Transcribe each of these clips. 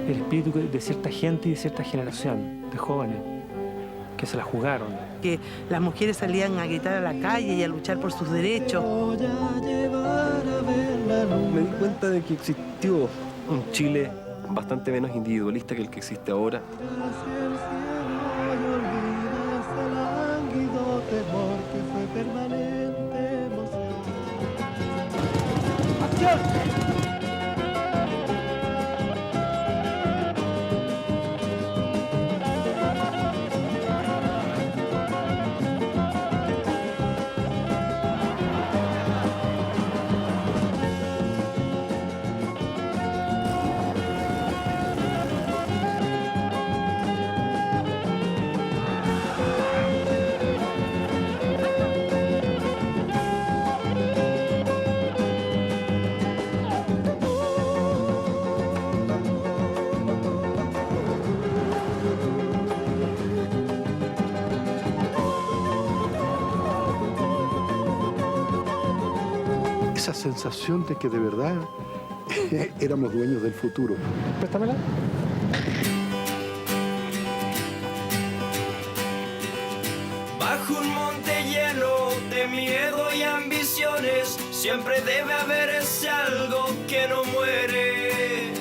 el espíritu de cierta gente y de cierta generación de jóvenes que se la jugaron. Que las mujeres salían a gritar a la calle y a luchar por sus derechos. Me di cuenta de que existió un Chile bastante menos individualista que el que existe ahora. ¡Acción! Esa sensación de que de verdad éramos dueños del futuro. Préstamela. Bajo un monte lleno de miedo y ambiciones, siempre debe haber ese algo que no muere.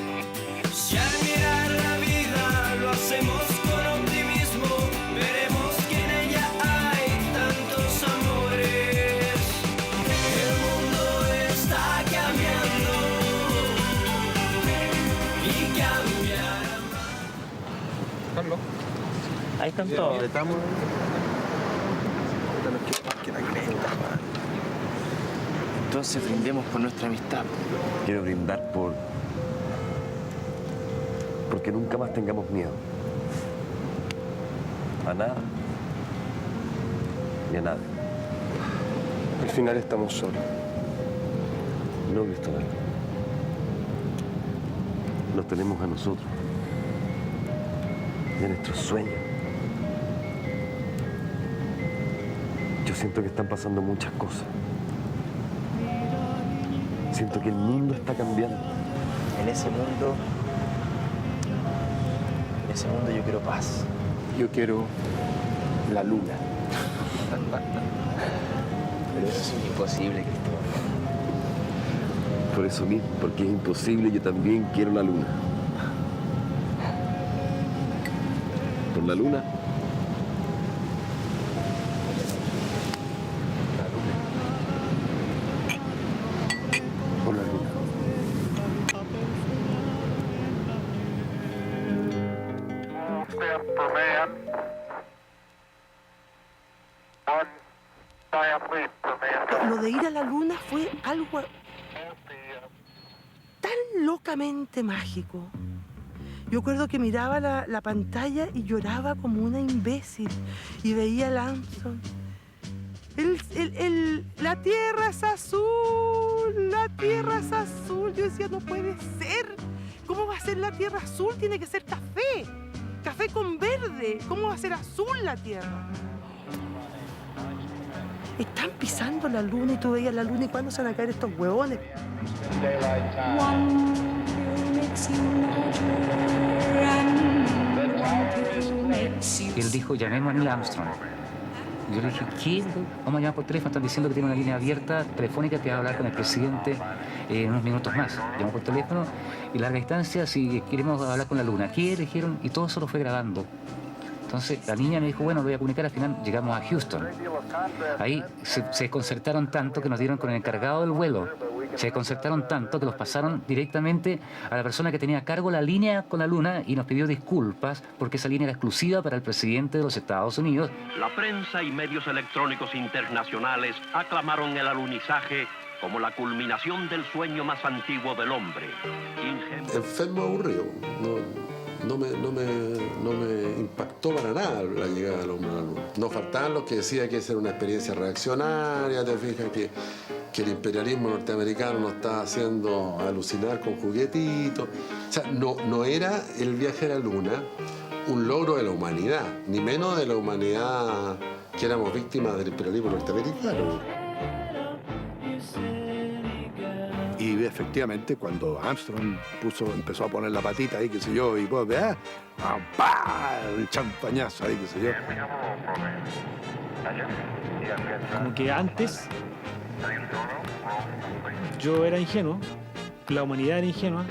Si al mirar la vida lo hacemos con optimismo, veremos que en ella hay tantos amores. El mundo está cambiando y cambiará más. Carlos. Ahí están todos. Entonces brindemos por nuestra amistad. Quiero brindar porque nunca más tengamos miedo. A nada. Ni a nada. Al final estamos solos. No, Cristóbal. Nos tenemos a nosotros. Y a nuestros sueños. Yo siento que están pasando muchas cosas. Siento que el mundo está cambiando. En ese mundo yo quiero paz. Yo quiero la luna. Pero eso es imposible, Cristóbal. Por eso mismo, porque es imposible, yo también quiero la luna. ¿Por la luna? Por la luna. Lo de ir a la luna fue algo tan locamente mágico. Yo recuerdo que miraba la pantalla y lloraba como una imbécil y veía a Armstrong. La tierra es azul, la tierra es azul. Yo decía, no puede ser. ¿Cómo va a ser la tierra azul? Tiene que ser café, café con verde. ¿Cómo va a ser azul la tierra? Están pisando la luna y tú veías la luna y ¿cuándo se van a caer estos huevones? Y él dijo, llamemos a Neil Armstrong. Y yo le dije, ¿qué? Vamos a llamar por teléfono, están diciendo que tiene una línea abierta telefónica que va a hablar con el presidente en unos minutos más. Llamó por teléfono y larga distancia, si queremos hablar con la luna. ¿Qué? Le dijeron, y todo eso lo fue grabando. Entonces la niña me dijo, bueno, lo voy a comunicar, al final llegamos a Houston. Ahí se desconcertaron tanto que nos dieron con el encargado del vuelo. Se desconcertaron tanto que los pasaron directamente a la persona que tenía a cargo la línea con la luna y nos pidió disculpas porque esa línea era exclusiva para el presidente de los Estados Unidos. La prensa y medios electrónicos internacionales aclamaron el alunizaje como la culminación del sueño más antiguo del hombre. Enfermo aburrido. No me impactó para nada la llegada del hombre a la luna. No faltaban los que decían que esa era una experiencia reaccionaria, te fijas que el imperialismo norteamericano nos está haciendo alucinar con juguetitos. O sea, no era el viaje a la luna un logro de la humanidad, ni menos de la humanidad que éramos víctimas del imperialismo norteamericano. Y Y efectivamente, cuando Armstrong empezó a poner la patita ahí, qué sé yo, y pues, vea, ¡pah! Un champañazo ahí, qué sé yo. Como que antes yo era ingenuo, la humanidad era ingenua,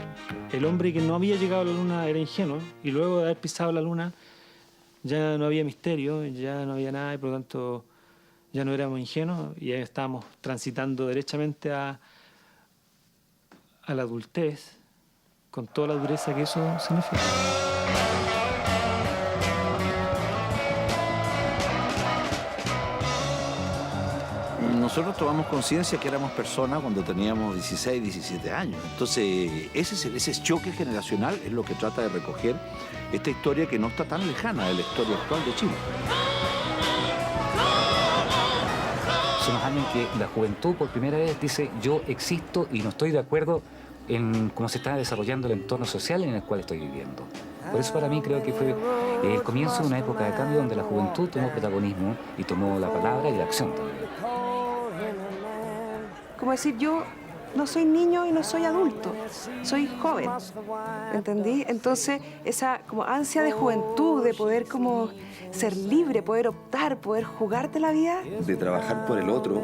el hombre que no había llegado a la luna era ingenuo, y luego de haber pisado la luna ya no había misterio, ya no había nada, y por lo tanto ya no éramos ingenuos y ya estábamos transitando derechamente a la adultez, con toda la dureza que eso significa. Nosotros tomamos conciencia que éramos personas cuando teníamos 16, 17 años. Entonces, ese choque generacional es lo que trata de recoger esta historia que no está tan lejana de la historia actual de Chile. Son los años en que la juventud por primera vez dice yo existo y no estoy de acuerdo en cómo se está desarrollando el entorno social en el cual estoy viviendo. Por eso para mí creo que fue el comienzo de una época de cambio donde la juventud tomó protagonismo y tomó la palabra y la acción también. Como decir, yo no soy niño y no soy adulto, soy joven, ¿entendí? Entonces, esa como ansia de juventud, de poder como ser libre, poder optar, poder jugarte la vida. De trabajar por el otro,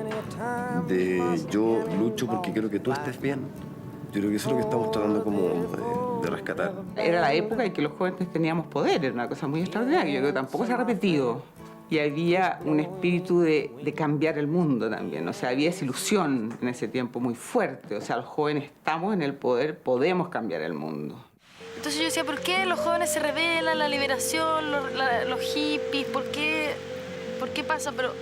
de yo lucho porque quiero que tú estés bien. Yo creo que eso es lo que estamos tratando como de rescatar. Era la época en que los jóvenes teníamos poder, era una cosa muy extraordinaria, yo creo que tampoco se ha repetido. Y había un espíritu de cambiar el mundo también, o sea, había esa ilusión en ese tiempo muy fuerte, o sea, los jóvenes estamos en el poder, podemos cambiar el mundo. Entonces yo decía, ¿por qué los jóvenes se rebelan, la liberación, los hippies, ¿por qué pasa? Pero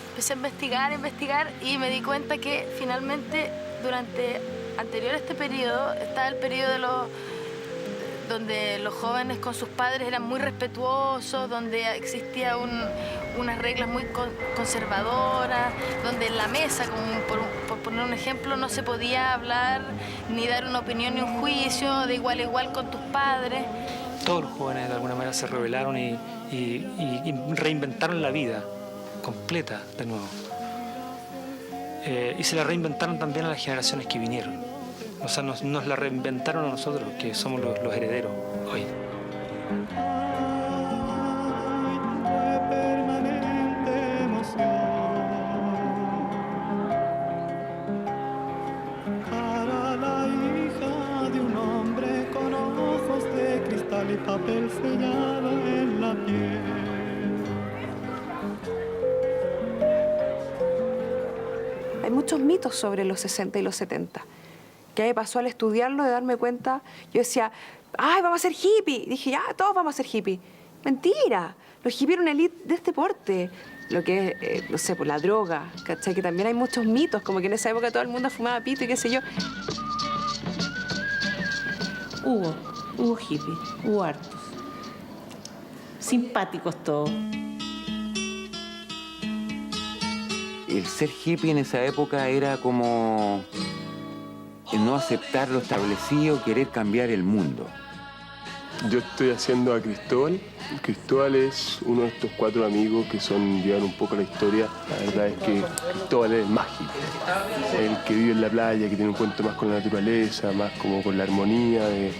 empecé a investigar y me di cuenta que finalmente durante anterior a este periodo estaba el periodo donde los jóvenes con sus padres eran muy respetuosos, donde existía unas reglas muy conservadoras, donde en la mesa, como por poner un ejemplo, no se podía hablar ni dar una opinión ni un juicio de igual a igual con tus padres. Todos los jóvenes de alguna manera se rebelaron y reinventaron la vida completa de nuevo. Y se la reinventaron también a las generaciones que vinieron. O sea, nos la reinventaron a nosotros, que somos los herederos hoy. Para la hija de un hombre con ojos de cristal y papel sellado en la piel. Hay muchos mitos sobre los 60 y los 70. ¿Qué me pasó al estudiarlo, de darme cuenta? Yo decía, ¡ay, vamos a ser hippie! Dije, ya, todos vamos a ser hippie. Mentira. Los hippies eran una elite de este porte. Lo que es, no sé, por la droga, ¿cachai? Que también hay muchos mitos, como que en esa época todo el mundo fumaba pito y qué sé yo. Hubo hippies, hubo hartos. Simpáticos todos. El ser hippie en esa época era como el no aceptar lo establecido, querer cambiar el mundo. Yo estoy haciendo a Cristóbal. Cristóbal es uno de estos 4 amigos que llevan un poco la historia. La verdad es que Cristóbal es el más hippie. El que vive en la playa, que tiene un cuento más con la naturaleza, más como con la armonía de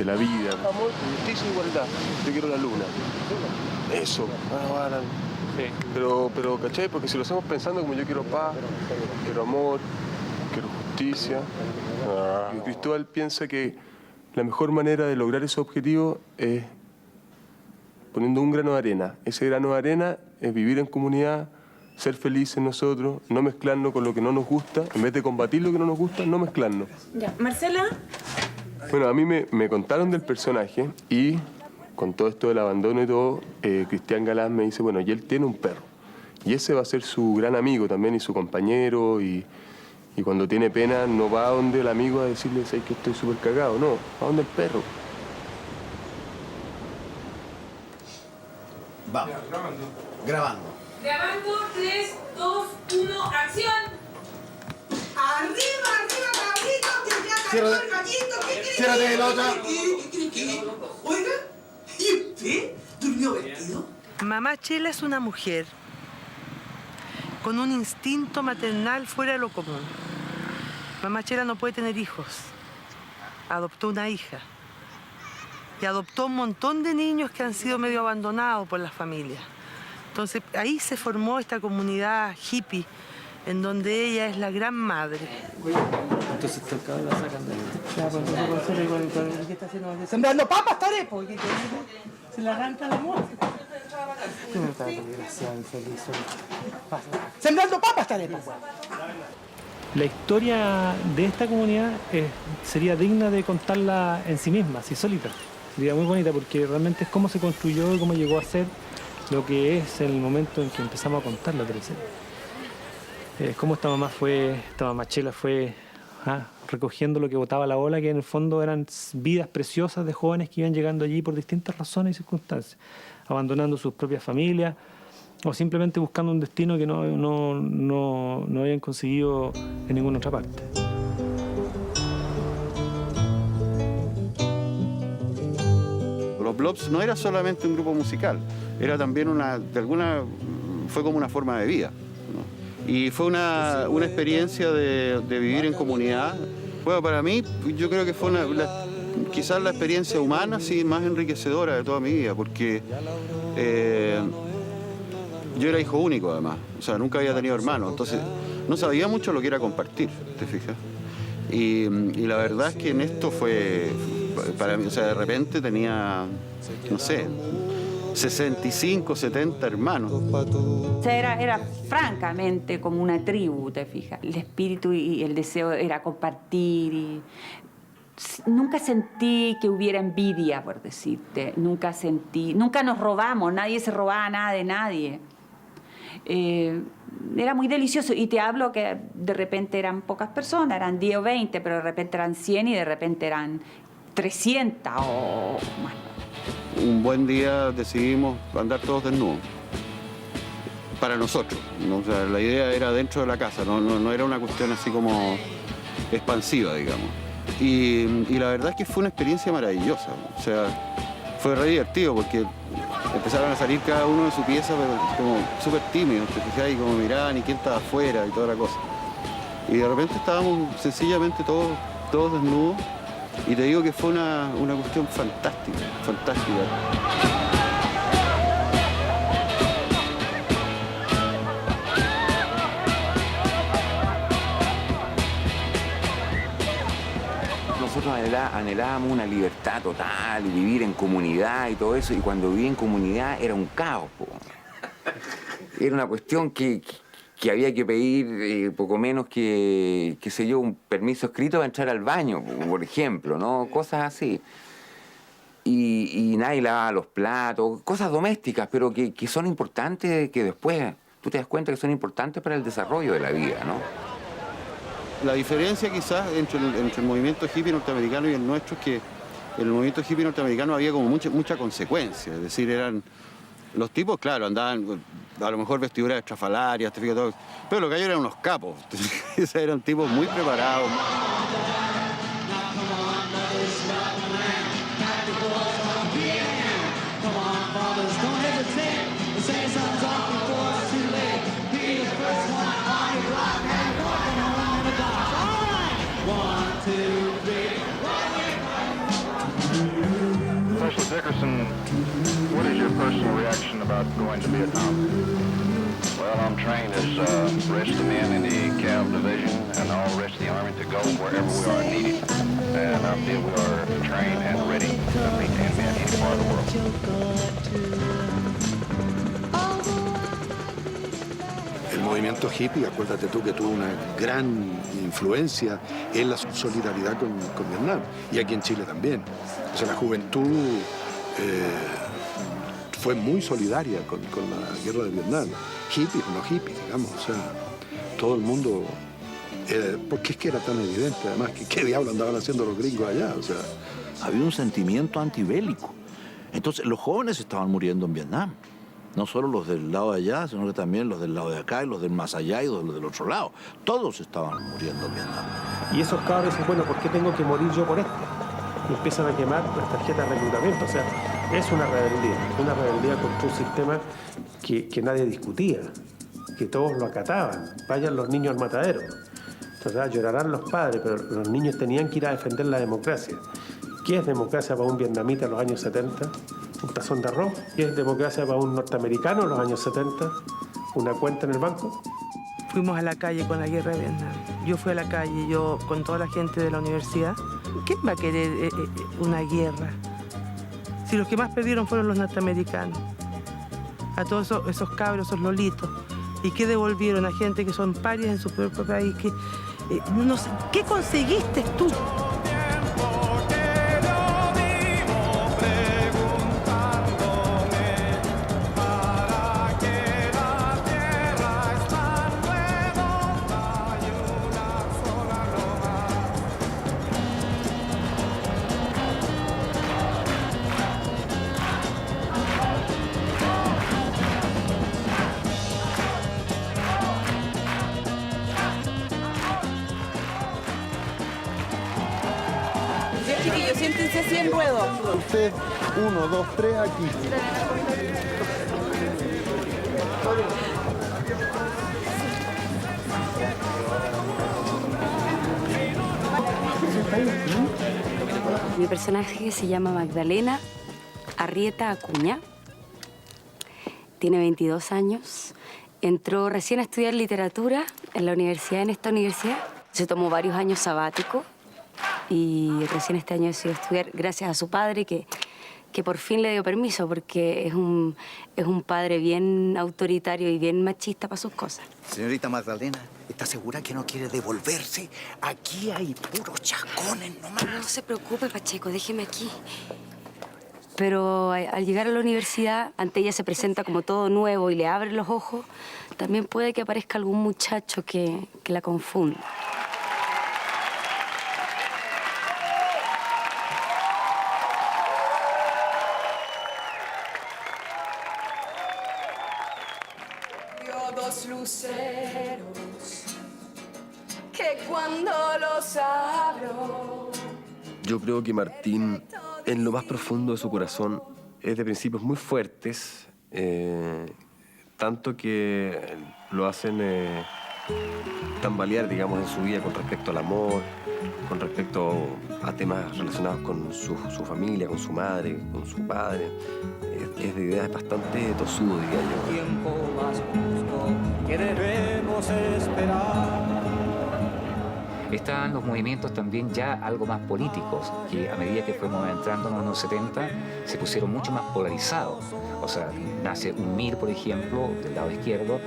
la vida. Amor, justicia e igualdad. Yo quiero la luna. Eso. Sí. Pero, ¿cachai? Porque si lo hacemos pensando como yo quiero paz, quiero amor, quiero justicia. Y Cristóbal piensa que la mejor manera de lograr ese objetivo es poniendo un grano de arena. Ese grano de arena es vivir en comunidad, ser felices nosotros, no mezclarnos con lo que no nos gusta. En vez de combatir lo que no nos gusta, no mezclarnos. Ya, Marcela. Bueno, a mí me contaron del personaje y con todo esto del abandono y todo, Cristian Galán me dice, bueno, y él tiene un perro. Y ese va a ser su gran amigo también y su compañero y cuando tiene pena no va a donde el amigo a decirle, ¿sabes que estoy súper cagado? No, va a donde el perro. Vamos. Grabando. Grabando, 3, 2, 1, ¡acción! ¡Arriba, cabrito! ¡Que ya Ciérrate. cayó el gallito! ¿Qué quiere? Ciérrate de la otra. ¿Qué? Oiga, ¿y usted durmió vestido? Mamá Chela es una mujer con un instinto maternal fuera de lo común. Mamá Chela no puede tener hijos. Adoptó una hija. Y adoptó un montón de niños que han sido medio abandonados por las familias. Entonces, ahí se formó esta comunidad hippie, en donde ella es la gran madre. Entonces, estos cabros la sacan de ahí. ¿Qué está haciendo? Sembrando papas, estaré, porque se le arranca la muerte. Sembrando papas, estaré. La historia de esta comunidad sería digna de contarla en sí misma, así solita. Sería muy bonita porque realmente es cómo se construyó y cómo llegó a ser lo que es en el momento en que empezamos a contar la teleserie. Cómo esta mamá Chela fue recogiendo lo que botaba la ola, que en el fondo eran vidas preciosas de jóvenes que iban llegando allí por distintas razones y circunstancias, abandonando sus propias familias o simplemente buscando un destino que no habían conseguido en ninguna otra parte. Los Blobs no era solamente un grupo musical, era también fue como una forma de vida, ¿no? Y fue una experiencia de vivir en comunidad. Bueno, para mí, yo creo que fue quizás la experiencia humana sí, más enriquecedora de toda mi vida, porque yo era hijo único además, o sea, nunca había tenido hermanos, entonces no sabía mucho lo que era compartir, ¿te fijas? Y la verdad es que en esto fue, para mí, o sea, de repente tenía, no sé, 65, 70 hermanos. O sea, era francamente como una tribu, te fijas. El espíritu y el deseo era compartir y nunca sentí que hubiera envidia, por decirte. Nunca nos robamos, nadie se robaba nada de nadie. Era muy delicioso y te hablo que de repente eran pocas personas, eran 10 o 20, pero de repente eran 100 y de repente eran 300 o más. Un buen día decidimos andar todos desnudos, para nosotros, ¿no? O sea, la idea era dentro de la casa, no era una cuestión así como expansiva, digamos. Y la verdad es que fue una experiencia maravillosa, o sea, fue re divertido porque empezaron a salir cada uno de su pieza, pero como súper tímidos, te fijas, y como miraban y quién estaba afuera y toda la cosa. Y de repente estábamos sencillamente todos desnudos. Y te digo que fue una cuestión fantástica, fantástica. Nosotros anhelábamos una libertad total y vivir en comunidad y todo eso, y cuando viví en comunidad era un caos, po. Era una cuestión que había que pedir poco menos que, qué sé yo, un permiso escrito para entrar al baño, por ejemplo, ¿no? Cosas así. Y nadie lavaba los platos, cosas domésticas, pero que son importantes, que después tú te das cuenta que son importantes para el desarrollo de la vida, ¿no? La diferencia quizás entre el movimiento hippie norteamericano y el nuestro es que en el movimiento hippie norteamericano había como mucha consecuencia, es decir, los tipos, claro, andaban a lo mejor vestiduras estrafalarias, te fijas, todo, pero lo que hay eran unos capos, eran tipos muy preparados. Specialist Dickerson, what is your personal reaction about going to Vietnam? Well, I'm trained as the rest of the men in the Cav Division and all the rest of the Army to go wherever we are needed. And I feel we are trained and ready to meet the enemy in any part of the world. El movimiento hippie, acuérdate tú que tuvo una gran influencia en la solidaridad con Vietnam y aquí en Chile también. O sea, la juventud fue muy solidaria con la guerra de Vietnam. Hippies o no hippies, digamos, o sea, todo el mundo... porque es que era tan evidente, además, que qué diablo andaban haciendo los gringos allá, o sea... Había un sentimiento antibélico. Entonces, los jóvenes estaban muriendo en Vietnam. No solo los del lado de allá, sino que también los del lado de acá y los del más allá y los del otro lado. Todos estaban muriendo en Vietnam. Y esos cabros dicen, bueno, ¿por qué tengo que morir yo por esto? Y empiezan a quemar las tarjetas de reclutamiento. O sea, es una rebeldía contra un sistema que nadie discutía, que todos lo acataban. Vayan los niños al matadero. ¿verdad? Llorarán los padres, pero los niños tenían que ir a defender la democracia. ¿Qué es democracia para un vietnamita en los años 70? Un tazón de arroz. ¿Qué es democracia para un norteamericano en los años 70? ¿Una cuenta en el banco? Fuimos a la calle con la guerra de Vietnam. Yo fui a la calle, yo con toda la gente de la universidad. ¿Quién va a querer una guerra? Si los que más perdieron fueron los norteamericanos. A todos esos cabros, esos lolitos. ¿Y qué devolvieron a gente que son parias en su propio país? Que, no sé, ¿qué conseguiste tú? Chiquillos, siéntense así en ruedo. Usted, 1, 2, 3, aquí. Mi personaje se llama Magdalena Arrieta Acuña. Tiene 22 años. Entró recién a estudiar literatura en esta universidad. Se tomó varios años sabáticos y recién este año decidió estudiar gracias a su padre que por fin le dio permiso porque es un padre bien autoritario y bien machista para sus cosas. Señorita Magdalena, ¿está segura que no quiere devolverse? Aquí hay puros chascones nomás. No se preocupe, Pacheco, déjeme aquí. Pero al llegar a la universidad, ante ella se presenta como todo nuevo y le abre los ojos, también puede que aparezca algún muchacho que la confunda. Dos luceros que cuando los abro. Yo creo que Martín, en lo más profundo de su corazón, es de principios muy fuertes, tanto que lo hacen tambalear, digamos, en su vida con respecto al amor, con respecto a temas relacionados con su familia, con su madre, con su padre. Es de ideas bastante tosudo, diría yo. Tiempo más justo que debemos esperar. Estaban los movimientos también ya algo más políticos, que a medida que fuimos entrando en los años 70 se pusieron mucho más polarizados. O sea, nace un MIR, por ejemplo, del lado izquierdo,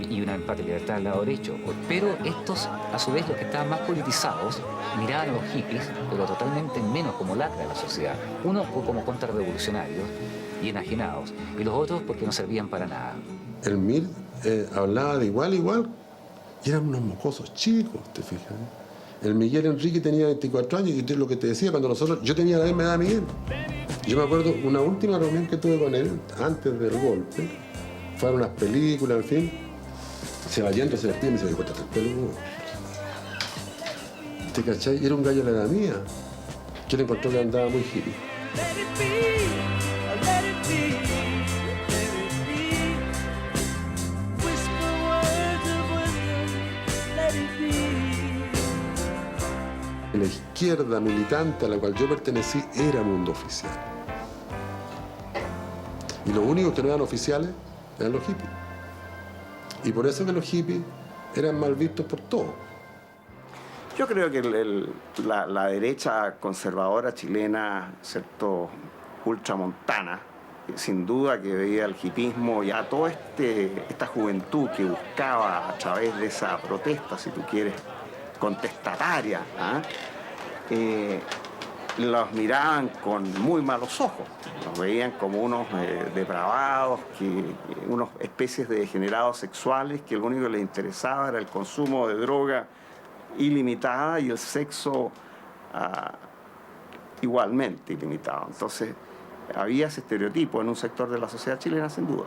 y una Empate y Libertad del lado derecho. Pero estos, a su vez, los que estaban más politizados, miraban a los hippies, pero totalmente menos como lacra de la sociedad. Uno como contrarrevolucionarios y enajenados, y los otros porque no servían para nada. El MIR hablaba de igual a igual, y eran unos mocosos chicos, ¿te fijas? El Miguel Enrique tenía 24 años, y lo que te decía, yo tenía la misma edad de Miguel. Yo me acuerdo una última reunión que tuve con él, antes del golpe, fueron unas películas, en fin. Se va yendo, se despide y me dice, cortate el pelo. ¿Te cachai? Y era un gallo de la edad mía, que le encontró que andaba muy hippie. La izquierda militante a la cual yo pertenecí era mundo oficial. Y los únicos que no eran oficiales eran los hippies. Y por eso que los hippies eran mal vistos por todos. Yo creo que la derecha conservadora chilena, ¿cierto?, ultramontana, sin duda que veía el hipismo y a toda esta juventud que buscaba a través de esa protesta, si tú quieres, contestataria, los miraban con muy malos ojos. Los veían como unos depravados, unas especies de degenerados sexuales que lo único que les interesaba era el consumo de droga ilimitada y el sexo igualmente ilimitado. Entonces, había ese estereotipo en un sector de la sociedad chilena, sin duda.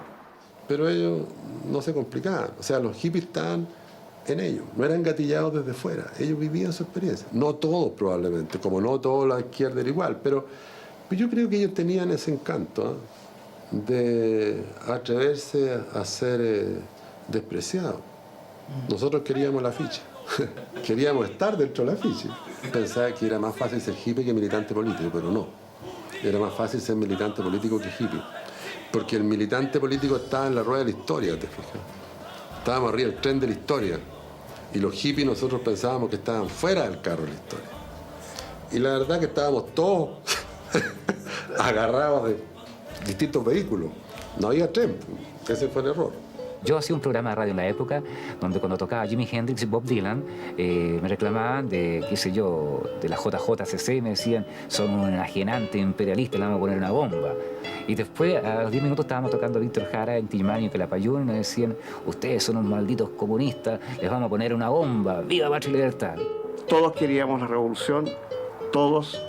Pero ellos no se complicaban. O sea, los hippies estaban en ellos, no eran gatillados desde fuera, ellos vivían su experiencia. No todos probablemente, como no toda la izquierda era igual, pero yo creo que ellos tenían ese encanto de atreverse a ser despreciados. Nosotros queríamos la ficha. Queríamos estar dentro del afiche. Pensaba que era más fácil ser hippie que militante político, pero no. Era más fácil ser militante político que hippie. Porque el militante político estaba en la rueda de la historia, ¿te fijas? Estábamos arriba del tren de la historia. Y los hippies nosotros pensábamos que estaban fuera del carro de la historia. Y la verdad que estábamos todos agarrados de distintos vehículos. No había tren. Ese fue el error. Yo hacía un programa de radio en la época donde cuando tocaba Jimi Hendrix y Bob Dylan me reclamaban de, qué sé yo, de la JJCC, me decían, son un enajenante imperialista, le vamos a poner una bomba. Y después, a los 10 minutos, estábamos tocando a Víctor Jara en Tilmani, en Quilapayún, y nos decían, ustedes son unos malditos comunistas, les vamos a poner una bomba, ¡viva Patria y Libertad! Todos queríamos la revolución, todos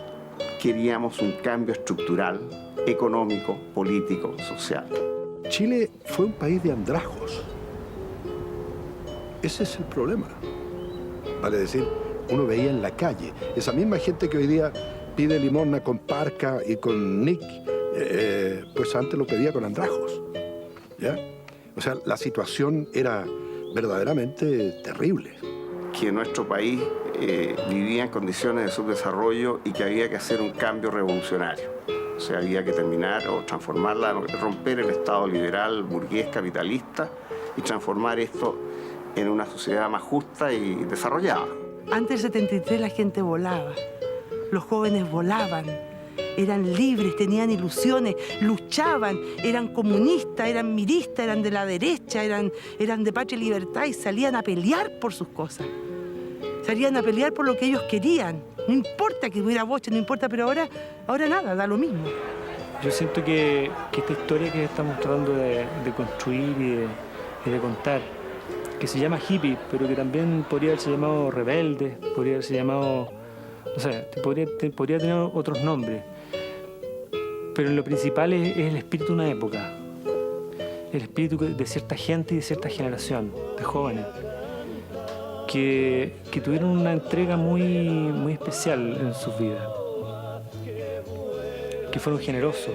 queríamos un cambio estructural, económico, político, social. Chile fue un país de andrajos. Ese es el problema. Vale decir, uno veía en la calle esa misma gente que hoy día pide limosna con parca y con nick, pues antes lo pedía con andrajos. ¿Ya? O sea, la situación era verdaderamente terrible. Que nuestro país vivía en condiciones de subdesarrollo y que había que hacer un cambio revolucionario. O sea, había que terminar o transformarla, romper el Estado liberal, burgués, capitalista y transformar esto en una sociedad más justa y desarrollada. Antes del 73 la gente volaba, los jóvenes volaban, eran libres, tenían ilusiones, luchaban, eran comunistas, eran miristas, eran de la derecha, eran de Patria y Libertad y salían a pelear por sus cosas. Salían a pelear por lo que ellos querían. No importa que hubiera boche, no importa, pero ahora nada, da lo mismo. Yo siento que esta historia que estamos tratando de construir y de contar, que se llama hippie, pero que también podría haberse llamado rebelde, podría haberse llamado, no sé, podría tener otros nombres. Pero lo principal es el espíritu de una época, el espíritu de cierta gente y de cierta generación de jóvenes que tuvieron una entrega muy especial en sus vidas, que fueron generosos,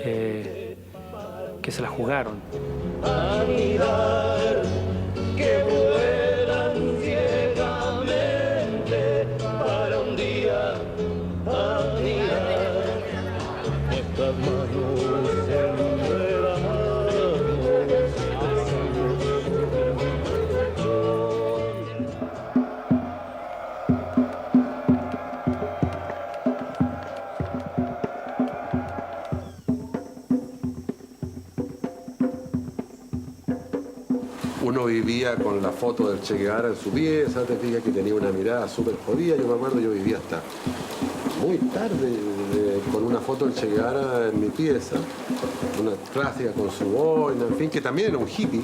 que se la jugaron. A mirar que vuelan ciegamente para un día anidar. Estas manos enredamos. Uno vivía con la foto del Che Guevara en su pieza, te fijas que tenía una mirada súper jodida. Yo me acuerdo, yo vivía hasta muy tarde con una foto del Che Guevara en mi pieza, una clásica con su boina, en fin, que también era un hippie,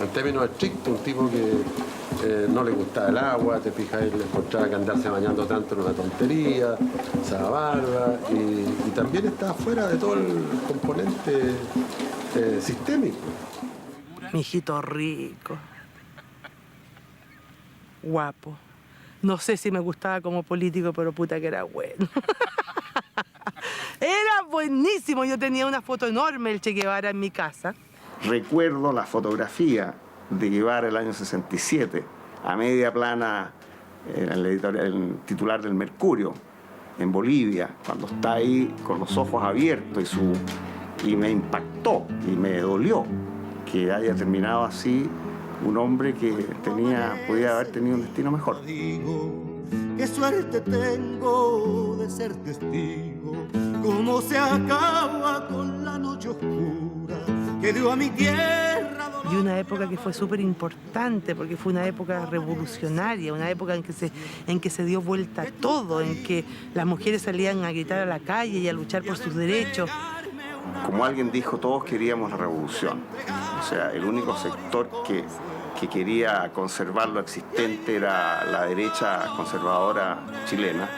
en términos estrictos, un tipo que no le gustaba el agua, te fijas, él encontraba que andarse bañando tanto era una tontería, usaba barba, y también estaba fuera de todo el componente sistémico. Mi hijito rico, guapo. No sé si me gustaba como político, pero puta que era bueno. Era buenísimo. Yo tenía una foto enorme del Che Guevara en mi casa. Recuerdo la fotografía de Guevara el año 67, a media plana, el titular del Mercurio, en Bolivia, cuando está ahí con los ojos abiertos y me impactó y me dolió que haya terminado así un hombre que podía haber tenido un destino mejor. Qué suerte tengo de ser testigo, cómo se acaba con la noche oscura que dio a mi tierra. Y una época que fue súper importante porque fue una época revolucionaria, una época en que se dio vuelta todo, en que las mujeres salían a gritar a la calle y a luchar por sus derechos. Como alguien dijo, todos queríamos la revolución. O sea, el único sector que quería conservar lo existente era la derecha conservadora chilena.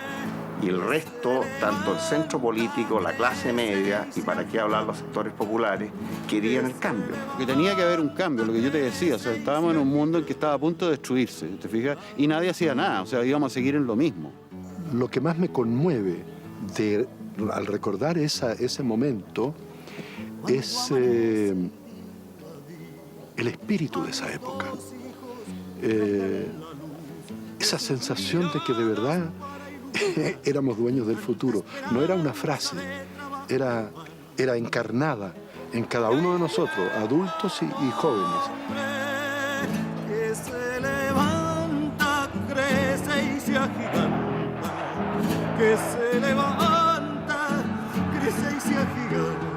Y el resto, tanto el centro político, la clase media, y para qué hablar los sectores populares, querían el cambio. Que tenía que haber un cambio, lo que yo te decía. O sea, estábamos en un mundo en que estaba a punto de destruirse, ¿te fijas? Y nadie hacía nada, o sea, íbamos a seguir en lo mismo. Lo que más me conmueve al recordar ese momento es el espíritu de esa época. esa sensación de que de verdad éramos dueños del futuro. No era una frase, era encarnada en cada uno de nosotros, adultos y jóvenes. Que se levanta, crece y se agiganta. Que se levanta, crece y se agiganta.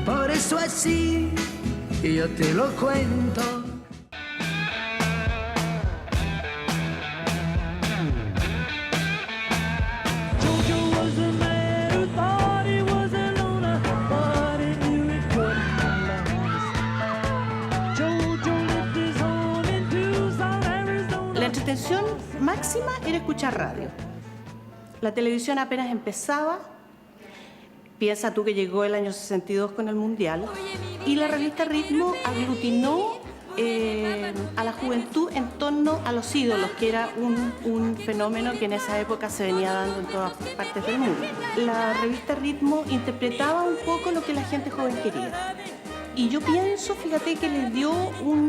Por eso así yo te lo cuento. La entretención máxima era escuchar radio. La televisión apenas empezaba. Piensa tú que llegó el año 62 con el Mundial y la revista Ritmo aglutinó a la juventud en torno a los ídolos, que era un fenómeno que en esa época se venía dando en todas partes del mundo. La revista Ritmo interpretaba un poco lo que la gente joven quería. Y yo pienso, fíjate, que les dio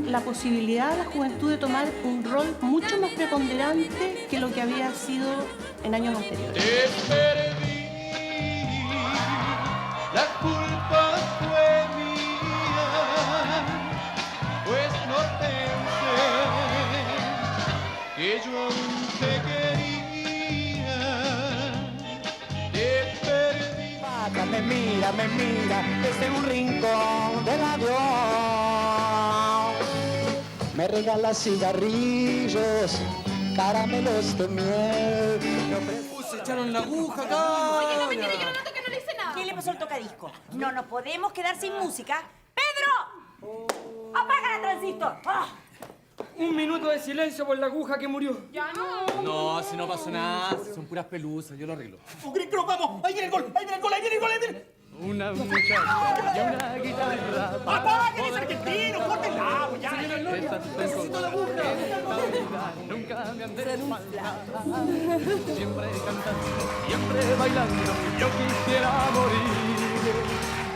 la posibilidad a la juventud de tomar un rol mucho más preponderante que lo que había sido en años anteriores. La culpa fue mía, pues no pensé que yo aún te quería. Te perdí. Me mira desde un rincón del avión. Me regala cigarrillos, caramelos de miel. Se echaron la aguja, acá. Oye, no me quiere, yo no noto que no le hice nada. ¿Qué le pasó al tocadisco? No nos podemos quedar sin música. ¡Pedro! ¡Apaga la transistor! ¡Ah! Un minuto de silencio por la aguja que murió. Ya no. No, si no pasó nada, son puras pelusas, yo lo arreglo. ¡Gringo, vamos! ¡Ahí viene el gol! ¡Ahí viene el gol! ¡Ahí viene el gol! ¡Ahí viene! Una muchacha y una guitarra. ¡Apaguen ese argentino! ¡Córtenla! ¡Pues ya! ¡Necesito la aguja! Nunca me han desfalcado. Siempre cantando, siempre bailando. Yo quisiera morir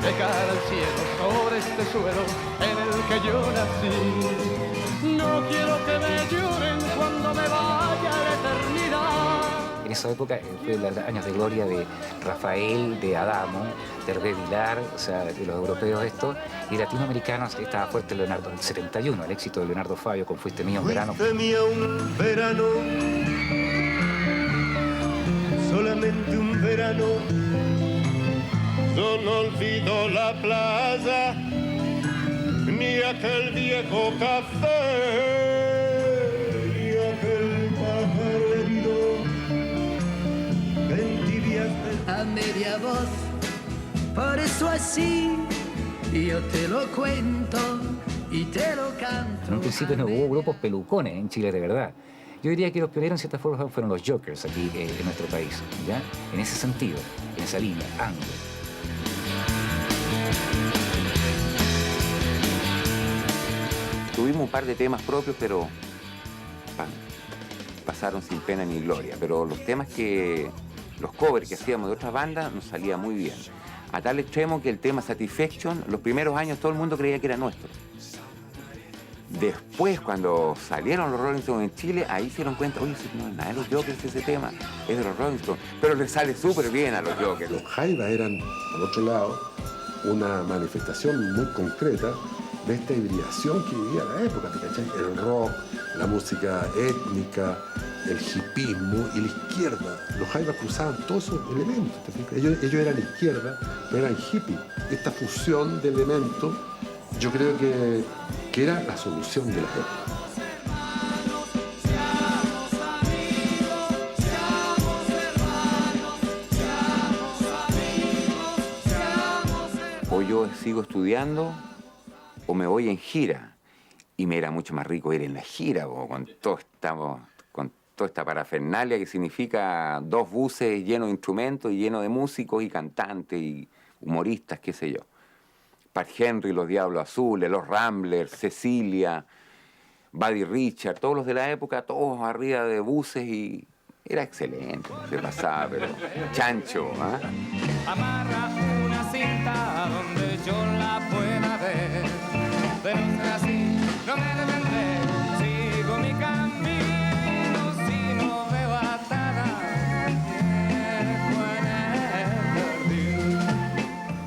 de cara al cielo sobre este suelo en el que yo nací. No quiero que me lloren cuando me vaya la eternidad. En esa época fue los años de gloria de Rafael, de Adamo, de Hervé Vilar, o sea, de los europeos estos, y latinoamericanos estaba fuerte Leonardo, el 71, el éxito de Leonardo Fabio con Fuiste mío un verano. Fuiste mío un verano, solamente un verano. Yo no olvido la plaza, ni aquel viejo café, ni aquel pájaro herido en tibias a media voz. Por eso así yo te lo cuento y te lo canto. En un principio no hubo grupos pelucones en Chile de verdad. Yo diría que los pioneros en cierta forma fueron los Jokers aquí en nuestro país, ¿ya? En ese sentido, en esa línea, anglo. Tuvimos un par de temas propios, pero pasaron sin pena ni gloria. Pero los temas los covers que hacíamos de otras bandas nos salía muy bien. A tal extremo que el tema Satisfaction, los primeros años todo el mundo creía que era nuestro. Después, cuando salieron los Rolling Stones en Chile, ahí se dieron cuenta, oye, no es nada de los Jokers ese tema, es de los Rolling Stones. Pero les sale súper bien a los Jokers. Los Jaivas eran, por otro lado, una manifestación muy concreta de esta hibridación que vivía la época, ¿te cachai? El rock, la música étnica, el hipismo y la izquierda. Los Jaivas cruzaban todos esos elementos, ¿te fijas? Ellos eran izquierda, pero eran hippies. Esta fusión de elementos, yo creo que era la solución de la época. O yo sigo estudiando o me voy en gira. Y me era mucho más rico ir en la gira, con toda esta parafernalia que significa 2 buses llenos de instrumentos y llenos de músicos y cantantes y humoristas, qué sé yo. Pat Henry, Los Diablos Azules, Los Ramblers, Cecilia, Buddy Richard, todos los de la época, todos arriba de buses y era excelente, se pasaba, pero chancho, ¿ah? Amarra una cinta donde yo la pueda ver. De no ser así, no me detendré. Sigo mi camino si no veo atada.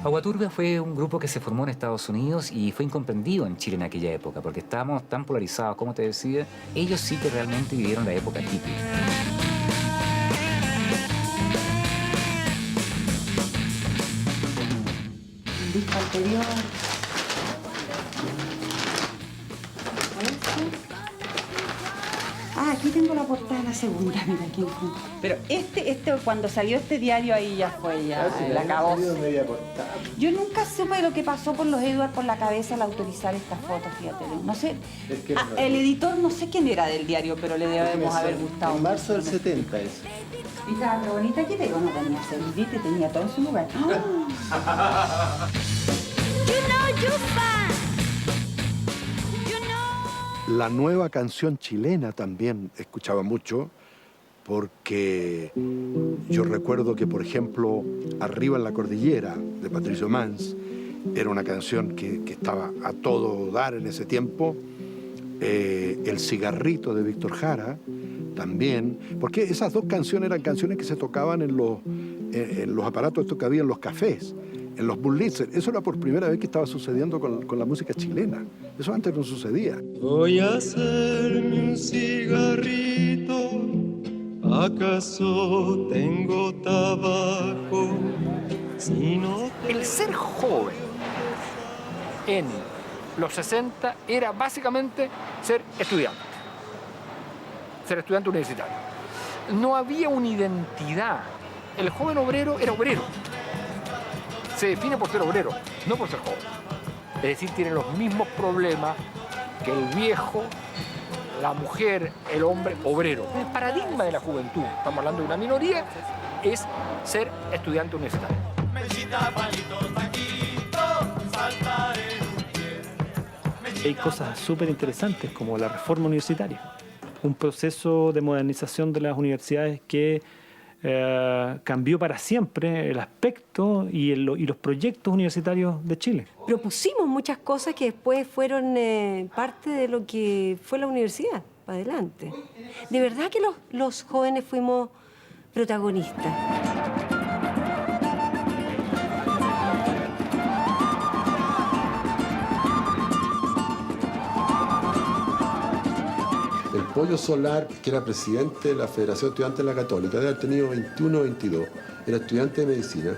Agua Turbia fue un grupo que se formó en Estados Unidos y fue incomprendido en Chile en aquella época, porque estábamos tan polarizados, como te decía. Ellos sí que realmente vivieron la época hippie. El disco anterior. Ah, aquí tengo la portada de la segunda, mira aquí. Pero cuando salió este diario ahí ya fue, ya la acabó. Yo nunca supe lo que pasó por los Edward por la cabeza al autorizar esta foto, fíjate. No sé, el editor no sé quién era del diario, pero le debemos haber gustado. En marzo del 70 eso. Y estaba re bonita que tengo, no tenía celulite, tenía todo en su lugar. La nueva canción chilena también escuchaba mucho, porque yo recuerdo que, por ejemplo, Arriba en la Cordillera, de Patricio Mans, era una canción que estaba a todo dar en ese tiempo. El Cigarrito, de Víctor Jara, también, porque esas dos canciones eran canciones que se tocaban en los aparatos estos que había en los cafés, en los Bullitzer. Eso era por primera vez que estaba sucediendo con la música chilena. Eso antes no sucedía. Voy a hacerme un cigarrito, ¿acaso tengo tabaco? Si no... El ser joven en los 60 era básicamente ser estudiante universitario. No había una identidad. El joven obrero era obrero. Se define por ser obrero, no por ser joven. Es decir, tiene los mismos problemas que el viejo, la mujer, el hombre obrero. El paradigma de la juventud, estamos hablando de una minoría, es ser estudiante universitario. Hay cosas súper interesantes como la reforma universitaria, un proceso de modernización de las universidades que cambió para siempre el aspecto y los proyectos universitarios de Chile. Propusimos muchas cosas que después fueron parte de lo que fue la universidad, para adelante. De verdad que los jóvenes fuimos protagonistas. El Pollo Solar, que era presidente de la Federación de Estudiantes de la Católica, debe haber tenido 21 o 22, era estudiante de medicina.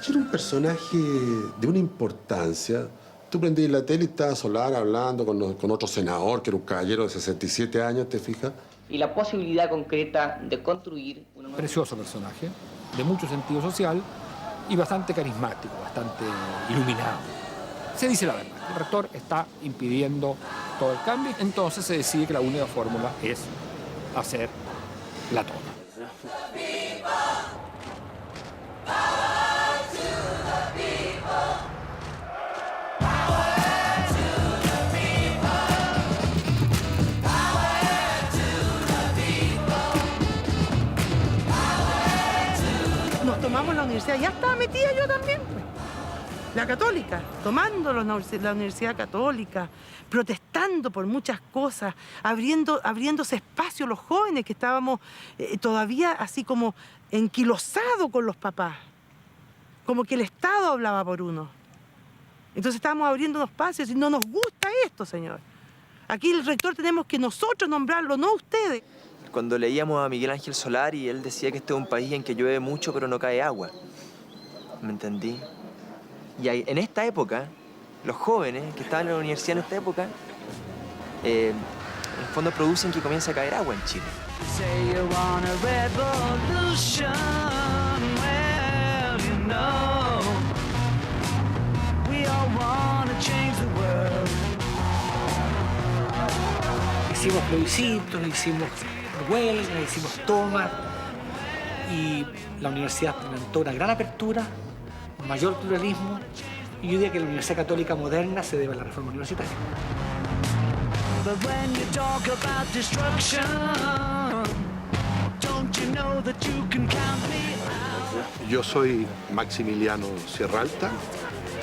Y era un personaje de una importancia. Tú prendías la tele y estaba Solar hablando con otro senador, que era un caballero de 67 años, ¿te fijas? Y la posibilidad concreta de construir una... Precioso personaje, de mucho sentido social y bastante carismático, bastante iluminado. Se dice la verdad, el rector está impidiendo todo el cambio, entonces se decide que la única fórmula es hacer la toma. Nos tomamos la universidad, ya estaba metida yo también, pues. La Católica, tomando la Universidad Católica, protestando por muchas cosas, abriéndose espacio los jóvenes que estábamos todavía así como enquilosados con los papás, como que el Estado hablaba por uno. Entonces estábamos abriendo espacios y no nos gusta esto, señor. Aquí el rector tenemos que nosotros nombrarlo, no ustedes. Cuando leíamos a Miguel Ángel Solar y él decía que este es un país en que llueve mucho pero no cae agua. ¿Me entendí? Y en esta época, los jóvenes que estaban en la universidad en esta época, en el fondo producen que comience a caer agua en Chile. Hicimos plebiscitos, hicimos huelgas, hicimos tomas y la universidad experimentó una gran apertura, un mayor pluralismo y yo diría que la Universidad Católica moderna se debe a la reforma universitaria. But when you talk about destruction, don't you know that you can count me out? Yo soy Maximiliano Sierra Alta,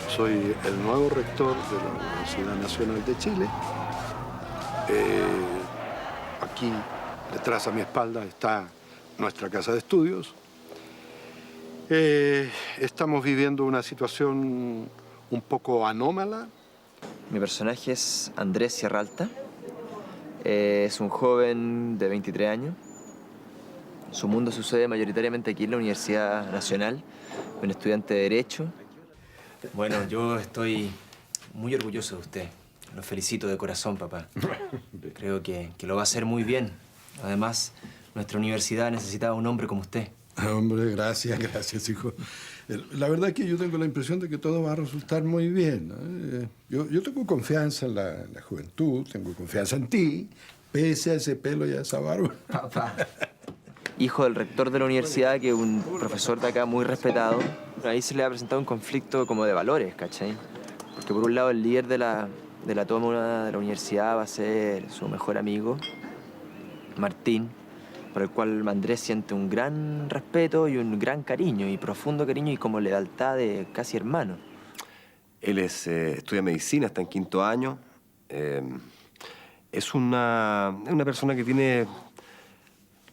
soy el nuevo rector de la Universidad Nacional de Chile. Aquí, detrás a mi espalda, está nuestra casa de estudios. Estamos viviendo una situación un poco anómala. Mi personaje es Andrés Sierra Alta. Es un joven de 23 años. Su mundo sucede mayoritariamente aquí en la Universidad Nacional, un estudiante de Derecho. Bueno, yo estoy muy orgulloso de usted. Lo felicito de corazón, papá. Creo que lo va a hacer muy bien. Además, nuestra universidad necesitaba un hombre como usted. Hombre, gracias, hijo. La verdad es que yo tengo la impresión de que todo va a resultar muy bien, ¿no? Yo tengo confianza en la juventud, tengo confianza en ti, pese a ese pelo y a esa barba. Papá. Hijo del rector de la universidad, que es un profesor de acá muy respetado. Ahí se le ha presentado un conflicto como de valores, ¿cachai? Porque por un lado el líder de la toma de la universidad va a ser su mejor amigo, Martín, por el cual Andrés siente un gran respeto y un gran cariño, y profundo cariño y como lealtad de casi hermano. Él estudia medicina, está en 5º año. Es una persona que tiene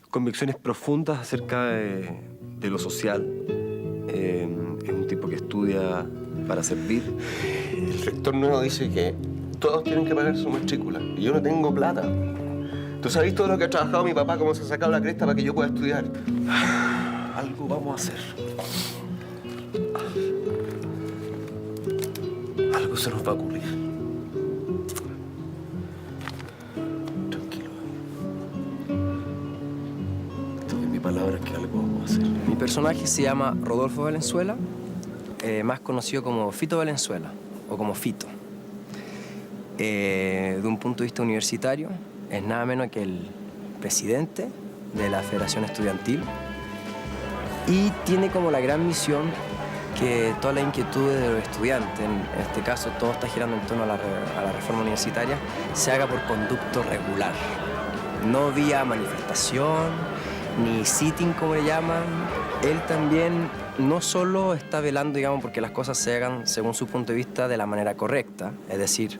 convicciones profundas acerca de lo social. Es un tipo que estudia para servir. El rector nuevo dice que todos tienen que pagar su matrícula y yo no tengo plata. ¿Tú sabes todo lo que ha trabajado mi papá, cómo se ha sacado la cresta para que yo pueda estudiar? Algo vamos a hacer. Algo se nos va a ocurrir. Tranquilo. Te doy mi palabra que algo vamos a hacer. Mi personaje se llama Rodolfo Valenzuela, más conocido como Fito Valenzuela, o como Fito. De un punto de vista universitario, es nada menos que el presidente de la Federación Estudiantil y tiene como la gran misión que todas las inquietudes de los estudiantes, en este caso todo está girando en torno a la reforma universitaria, se haga por conducto regular, no vía manifestación ni sitting como le llaman. Él también no solo está velando, digamos, porque las cosas se hagan según su punto de vista de la manera correcta, es decir,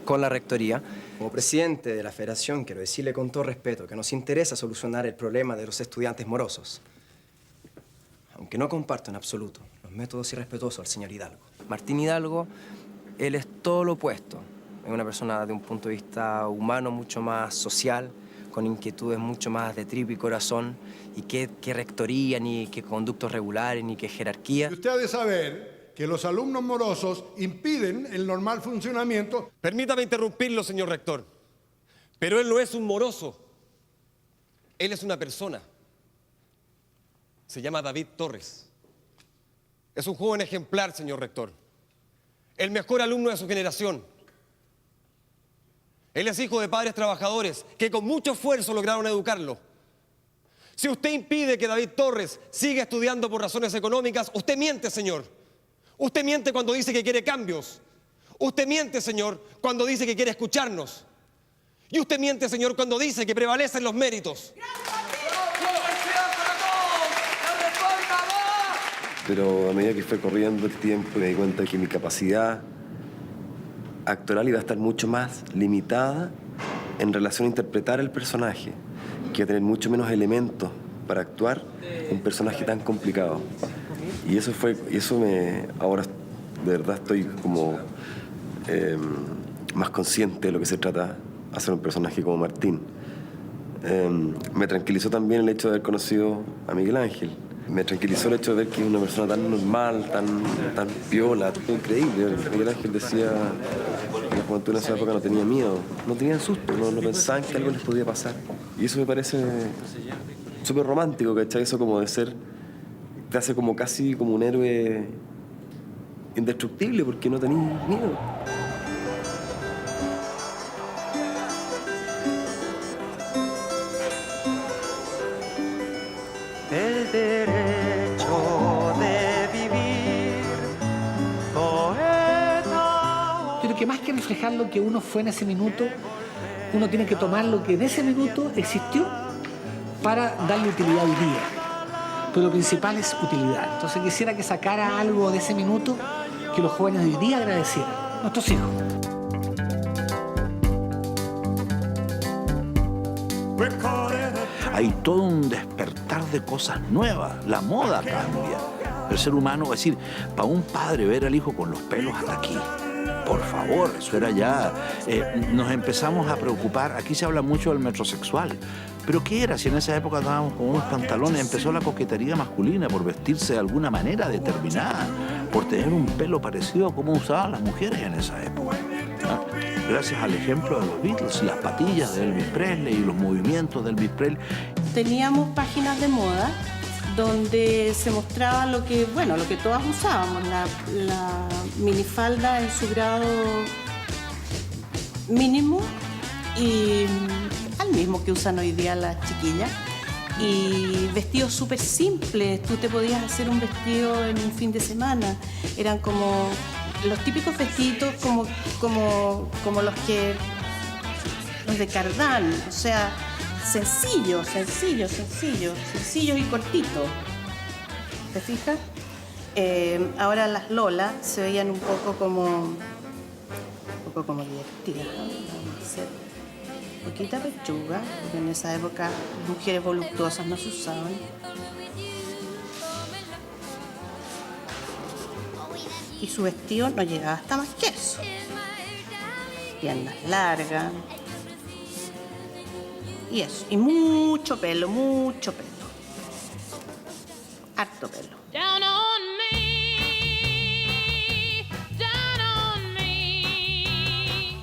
con la rectoría. Como presidente de la federación, quiero decirle con todo respeto que nos interesa solucionar el problema de los estudiantes morosos. Aunque no comparto en absoluto los métodos irrespetuosos del señor Hidalgo. Martín Hidalgo, él es todo lo opuesto. Es una persona de un punto de vista humano mucho más social, con inquietudes mucho más de tripa y corazón, y qué rectoría, ni qué conductos regulares, ni qué jerarquía. Usted ha de saber que los alumnos morosos impiden el normal funcionamiento. Permítame interrumpirlo, señor rector, pero él no es un moroso. Él es una persona. Se llama David Torres. Es un joven ejemplar, señor rector. El mejor alumno de su generación. Él es hijo de padres trabajadores que con mucho esfuerzo lograron educarlo. Si usted impide que David Torres siga estudiando por razones económicas, usted miente, señor. Usted miente cuando dice que quiere cambios. Usted miente, señor, cuando dice que quiere escucharnos. Y usted miente, señor, cuando dice que prevalecen los méritos. Pero a medida que fue corriendo el tiempo me di cuenta que mi capacidad actoral iba a estar mucho más limitada en relación a interpretar el personaje, que iba a tener mucho menos elementos para actuar un personaje tan complicado. Y ahora de verdad estoy como más consciente de lo que se trata hacer un personaje como Martín. Me tranquilizó también el hecho de haber conocido a Miguel Ángel. Me tranquilizó el hecho de ver que es una persona tan normal, tan piola, increíble. Miguel Ángel decía que la juventud en esa época no tenía miedo, no tenían susto, no pensaban que algo les podía pasar. Y eso me parece súper romántico, ¿cachai? Eso como de ser, te hace como casi como un héroe indestructible porque no tenías miedo. El derecho de vivir, poeta. Yo creo que más que reflejar lo que uno fue en ese minuto, uno tiene que tomar lo que en ese minuto existió para darle utilidad hoy día. Pero lo principal es utilidad. Entonces quisiera que sacara algo de ese minuto que los jóvenes de hoy día agradecieran, nuestros hijos. Hay todo un despertar de cosas nuevas. La moda cambia. El ser humano, es decir, para un padre ver al hijo con los pelos hasta aquí, por favor, eso era ya... nos empezamos a preocupar. Aquí se habla mucho del metrosexual. ¿Pero qué era? Si en esa época andábamos con unos pantalones, empezó la coquetería masculina por vestirse de alguna manera determinada, por tener un pelo parecido a cómo usaban las mujeres en esa época. Gracias al ejemplo de los Beatles, las patillas de Elvis Presley y los movimientos de Elvis Presley. Teníamos páginas de moda donde se mostraba lo que, bueno, lo que todas usábamos, la minifalda en su grado mínimo y al mismo que usan hoy día las chiquillas, y vestidos súper simples. Tú te podías hacer un vestido en un fin de semana, eran como los típicos vestidos como los de Cardán, o sea, sencillos y cortitos. ¿Te fijas? Ahora las Lolas se veían un poco como divertidas. Vamos a hacer poquita pechuga, porque en esa época las mujeres voluptuosas no se usaban. Y su vestido no llegaba hasta más que eso. Piernas largas. Y eso. Y mucho pelo. Harto pelo. Down on me, down on me.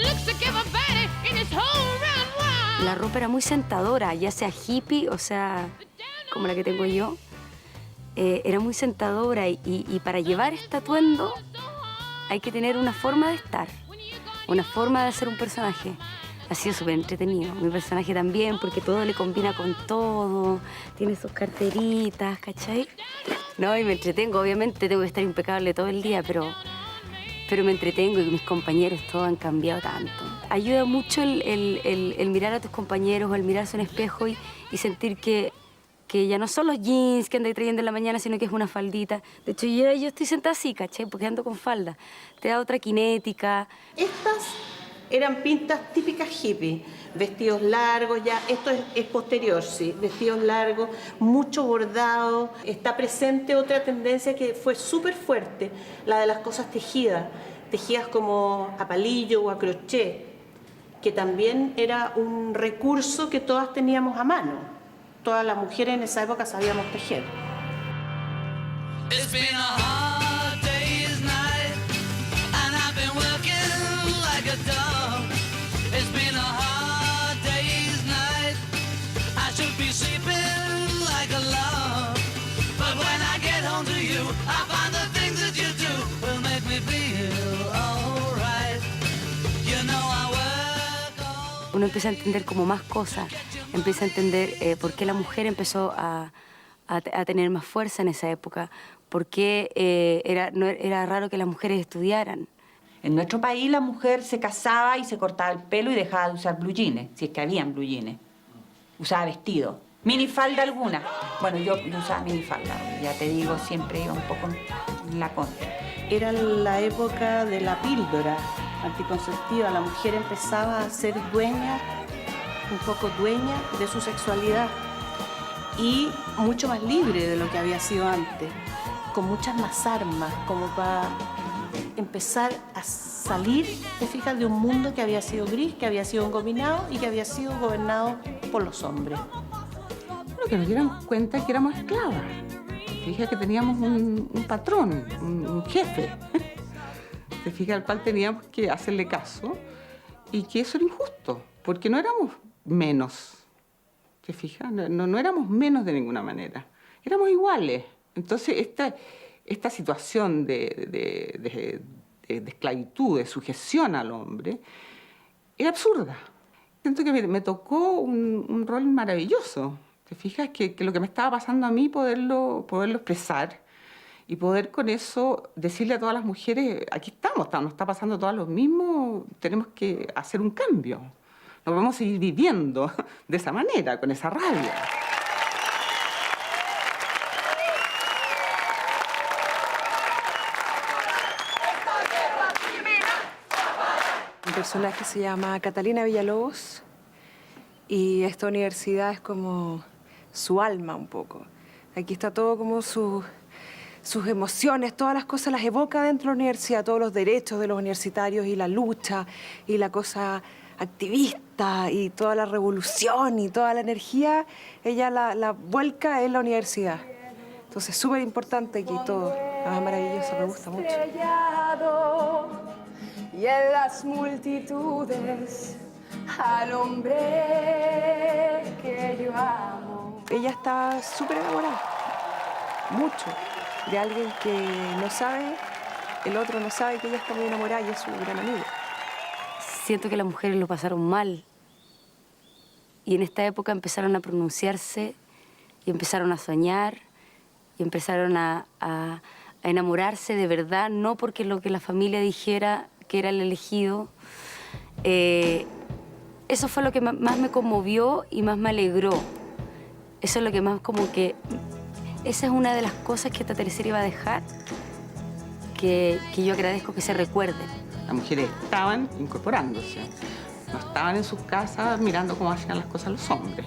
Looks like everybody in this whole round world. La ropa era muy sentadora, ya sea hippie, o sea, como la que tengo yo. Era muy sentadora y para llevar este atuendo hay que tener una forma de estar, una forma de ser un personaje. Ha sido súper entretenido. Mi personaje también, porque todo le combina con todo. Tiene sus carteritas, ¿cachai? No, y me entretengo. Obviamente tengo que estar impecable todo el día, pero me entretengo y mis compañeros todos han cambiado tanto. Ayuda mucho el mirar a tus compañeros o el mirarse en un espejo y sentir que ya no son los jeans que andas trayendo en la mañana, sino que es una faldita. De hecho, yo estoy sentada así, ¿cachai? Porque ando con falda. Te da otra cinética. Estas eran pintas típicas hippie, vestidos largos, ya, esto es posterior, sí, vestidos largos, mucho bordado. Está presente otra tendencia que fue súper fuerte, la de las cosas tejidas como a palillo o a crochet, que también era un recurso que todas teníamos a mano. Todas las mujeres en esa época sabíamos tejer. It's been a hard day's night, and I've been working like a dog. It's been a hard day's night, I should be sleeping like a log. But when I get home to you, I find the things that you do will make me feel alright. You know I work. Uno empieza a entender como más cosas, empieza a entender por qué la mujer empezó a tener más fuerza en esa época, por qué era raro que las mujeres estudiaran. En nuestro país la mujer se casaba y se cortaba el pelo y dejaba de usar blue jeans, si es que habían blue jeans. Usaba vestido. Minifalda alguna. Bueno, yo usaba minifalda, ya te digo, siempre iba un poco en la contra. Era la época de la píldora anticonceptiva. La mujer empezaba a ser dueña, un poco dueña de su sexualidad y mucho más libre de lo que había sido antes, con muchas más armas, como para empezar a salir, te fijas, de un mundo que había sido gris, que había sido dominado y que había sido gobernado por los hombres. Lo que nos diéramos cuenta es que éramos esclavas. Fíjate que teníamos un patrón, un jefe, te fijas, al cual teníamos que hacerle caso y que eso era injusto, porque no éramos menos, te fijas, no éramos menos de ninguna manera, éramos iguales. Entonces esta situación de esclavitud, de sujeción al hombre, era absurda. Siento que me tocó un rol maravilloso. ¿Te fijas? Que lo que me estaba pasando a mí, poderlo expresar y poder con eso decirle a todas las mujeres, aquí estamos, nos está pasando a todas lo mismo, tenemos que hacer un cambio. No podemos seguir viviendo de esa manera, con esa rabia. Mi personaje se llama Catalina Villalobos y esta universidad es como su alma un poco. Aquí está todo como sus emociones, todas las cosas las evoca dentro de la universidad, todos los derechos de los universitarios y la lucha y la cosa activista y toda la revolución y toda la energía, ella la vuelca en la universidad. Entonces, súper importante aquí todo. Es maravilloso, me gusta mucho. Y en las multitudes al hombre que yo amo. Ella está súper enamorada, mucho, de alguien que no sabe, el otro no sabe que ella está muy enamorada y es su gran amigo. Siento que las mujeres lo pasaron mal y en esta época empezaron a pronunciarse y empezaron a soñar y empezaron a enamorarse de verdad, no porque lo que la familia dijera que era el elegido. Eso fue lo que más me conmovió y más me alegró. Eso es lo que más como que... Esa es una de las cosas que esta teleserie va a dejar, que yo agradezco que se recuerden. Las mujeres estaban incorporándose, no estaban en sus casas mirando cómo hacían las cosas los hombres.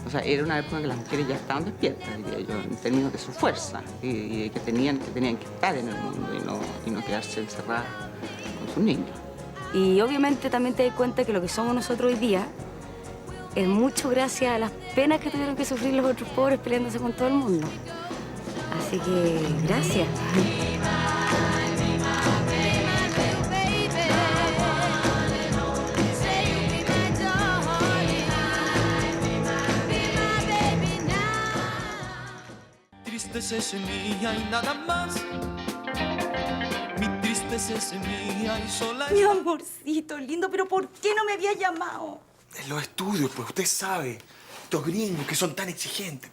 O sea, era una época en que las mujeres ya estaban despiertas, diría yo, en términos de su fuerza, y que tenían que estar en el mundo y no quedarse encerradas con sus niños. Y obviamente también te das cuenta que lo que somos nosotros hoy día es mucho gracias a las penas que tuvieron que sufrir los otros pobres peleándose con todo el mundo. Así que, gracias. Tristeza es mía y nada más. Mi tristeza es mía y sola. Mi amorcito lindo, pero ¿por qué no me había llamado? En los estudios, pues usted sabe. Estos gringos que son tan exigentes.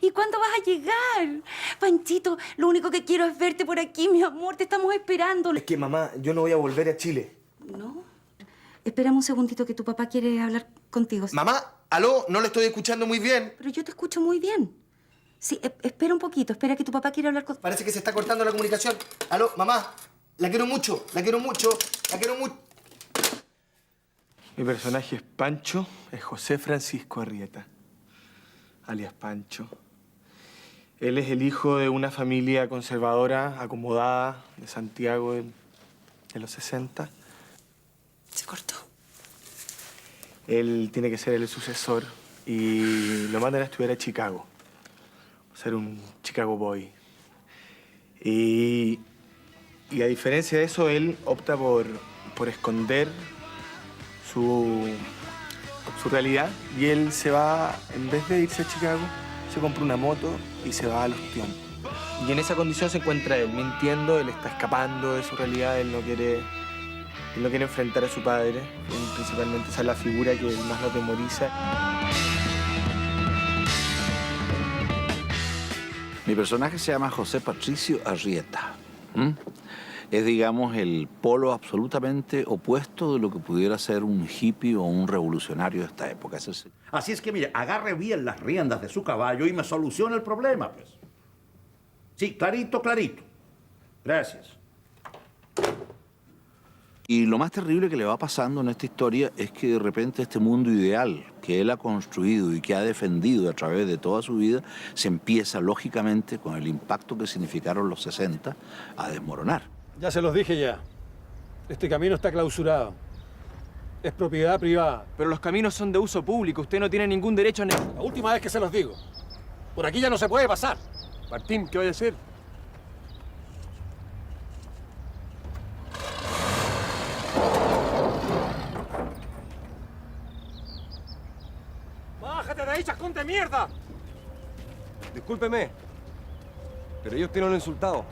¿Y cuándo vas a llegar? Panchito, lo único que quiero es verte por aquí, mi amor. Te estamos esperando. Es que, mamá, yo no voy a volver a Chile. ¿No? Espérame un segundito que tu papá quiere hablar contigo. Mamá, aló, no le estoy escuchando muy bien. Pero yo te escucho muy bien. Sí, espera un poquito. Espera que tu papá quiere hablar contigo. Parece que se está cortando la comunicación. Aló, mamá, la quiero mucho, la quiero mucho, la quiero mucho. Mi personaje es Pancho, es José Francisco Arrieta, alias Pancho. Él es el hijo de una familia conservadora, acomodada, de Santiago de los 60. Se cortó. Él tiene que ser el sucesor y lo mandan a estudiar a Chicago, ser un Chicago Boy. Y a diferencia de eso, él opta por esconder su realidad y él se va, en vez de irse a Chicago, se compra una moto y se va al Ostión. Y en esa condición se encuentra él, mintiendo, él está escapando de su realidad, él no quiere enfrentar a su padre, principalmente esa es la figura que más lo atemoriza. Mi personaje se llama José Patricio Arrieta. Es, digamos, el polo absolutamente opuesto de lo que pudiera ser un hippie o un revolucionario de esta época. Así es que, mire, agarre bien las riendas de su caballo y me solucione el problema, pues. Sí, clarito, clarito. Gracias. Y lo más terrible que le va pasando en esta historia es que de repente este mundo ideal que él ha construido y que ha defendido a través de toda su vida se empieza, lógicamente, con el impacto que significaron los 60, a desmoronar. Ya se los dije ya. Este camino está clausurado. Es propiedad privada. Pero los caminos son de uso público. Usted no tiene ningún derecho a... La última vez que se los digo. Por aquí ya no se puede pasar. Martín, ¿qué voy a hacer? ¡Bájate de ahí, chascón de mierda! Discúlpeme, pero yo a usted no lo he insultado.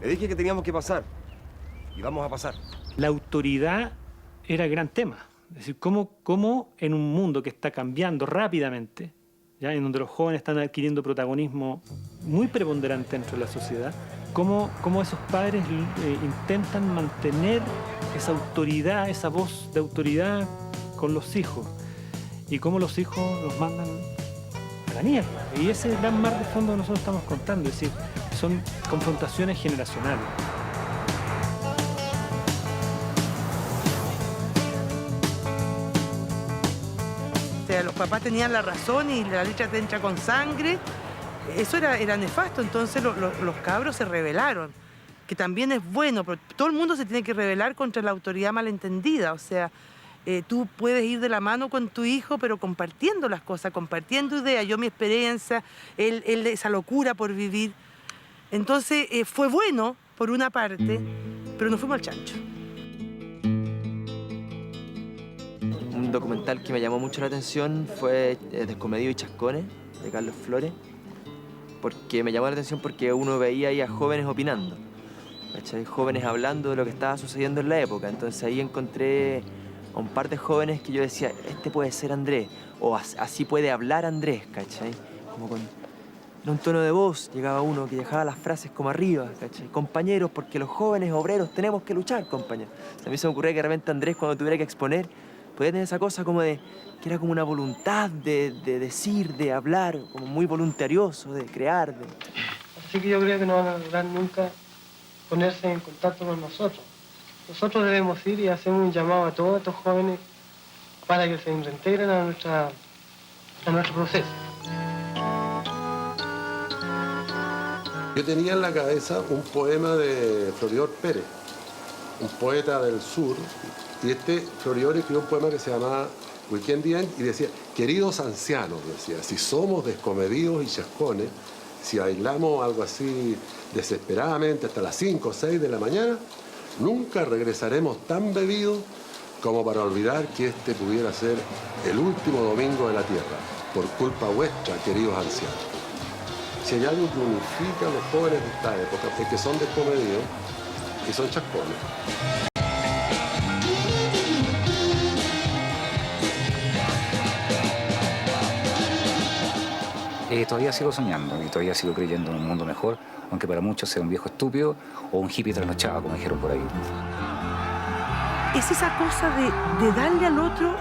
Le dije que teníamos que pasar. Y vamos a pasar. La autoridad era el gran tema. Es decir, cómo en un mundo que está cambiando rápidamente, ¿ya? En donde los jóvenes están adquiriendo protagonismo muy preponderante dentro de la sociedad, cómo esos padres intentan mantener esa autoridad, esa voz de autoridad con los hijos, y cómo los hijos los mandan a la mierda. Y ese gran mar de fondo que nosotros estamos contando, es decir, son confrontaciones generacionales. O sea, los papás tenían la razón y la leche te entra con sangre. Eso era nefasto, entonces los cabros se rebelaron, que también es bueno, pero todo el mundo se tiene que rebelar contra la autoridad malentendida. O sea, tú puedes ir de la mano con tu hijo, pero compartiendo las cosas, compartiendo ideas. Yo mi experiencia, él esa locura por vivir. Entonces fue bueno, por una parte, pero nos fuimos al chancho. Un documental que me llamó mucho la atención fue Descomedidos y Chascones, de Carlos Flores, porque me llamó la atención porque uno veía ahí a jóvenes opinando, ¿cachai? Jóvenes hablando de lo que estaba sucediendo en la época. Entonces ahí encontré a un par de jóvenes que yo decía, este puede ser Andrés, o así puede hablar Andrés, ¿cachai? Como con un tono de voz llegaba uno que dejaba las frases como arriba, ¿cachai? Compañeros, porque los jóvenes obreros tenemos que luchar, compañeros. O sea, a mí se me ocurría que de repente Andrés, cuando tuviera que exponer, podía tener esa cosa como de, que era como una voluntad de decir, de hablar, como muy voluntarioso, de crear. Así que yo creo que no van a lograr nunca ponerse en contacto con nosotros. Nosotros debemos ir y hacemos un llamado a todos estos jóvenes para que se reintegren a nuestro proceso. Yo tenía en la cabeza un poema de Floridor Pérez, un poeta del sur, y Floridor escribió un poema que se llamaba Weekend End y decía, queridos ancianos, decía, si somos descomedidos y chascones, si bailamos algo así desesperadamente hasta las 5 o 6 de la mañana, nunca regresaremos tan bebidos como para olvidar que este pudiera ser el último domingo de la tierra, por culpa vuestra, queridos ancianos. Si hay algo que unifica a los jóvenes de esta época es que son descomedidos y son chascones. Todavía sigo soñando y todavía sigo creyendo en un mundo mejor, aunque para muchos sea un viejo estúpido o un hippie trasnochado, como dijeron por ahí. Es esa cosa de darle al otro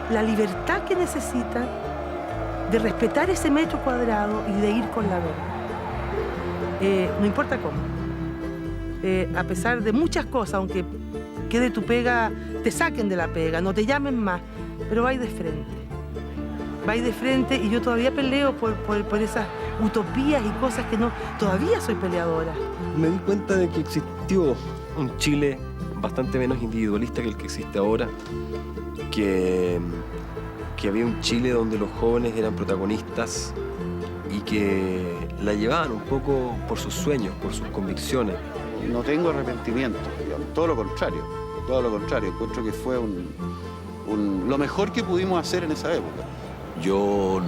la libertad que necesita, de respetar ese metro cuadrado y de ir con la verdad. No importa cómo. A pesar de muchas cosas, aunque quede tu pega, te saquen de la pega, no te llamen más, pero vais de frente. Vais de frente y yo todavía peleo por esas utopías y cosas que no... Todavía soy peleadora. Me di cuenta de que existió un Chile bastante menos individualista que el que existe ahora, que había un Chile donde los jóvenes eran protagonistas y que la llevaban un poco por sus sueños, por sus convicciones. No tengo arrepentimiento, todo lo contrario, encuentro que fue lo mejor que pudimos hacer en esa época. Yo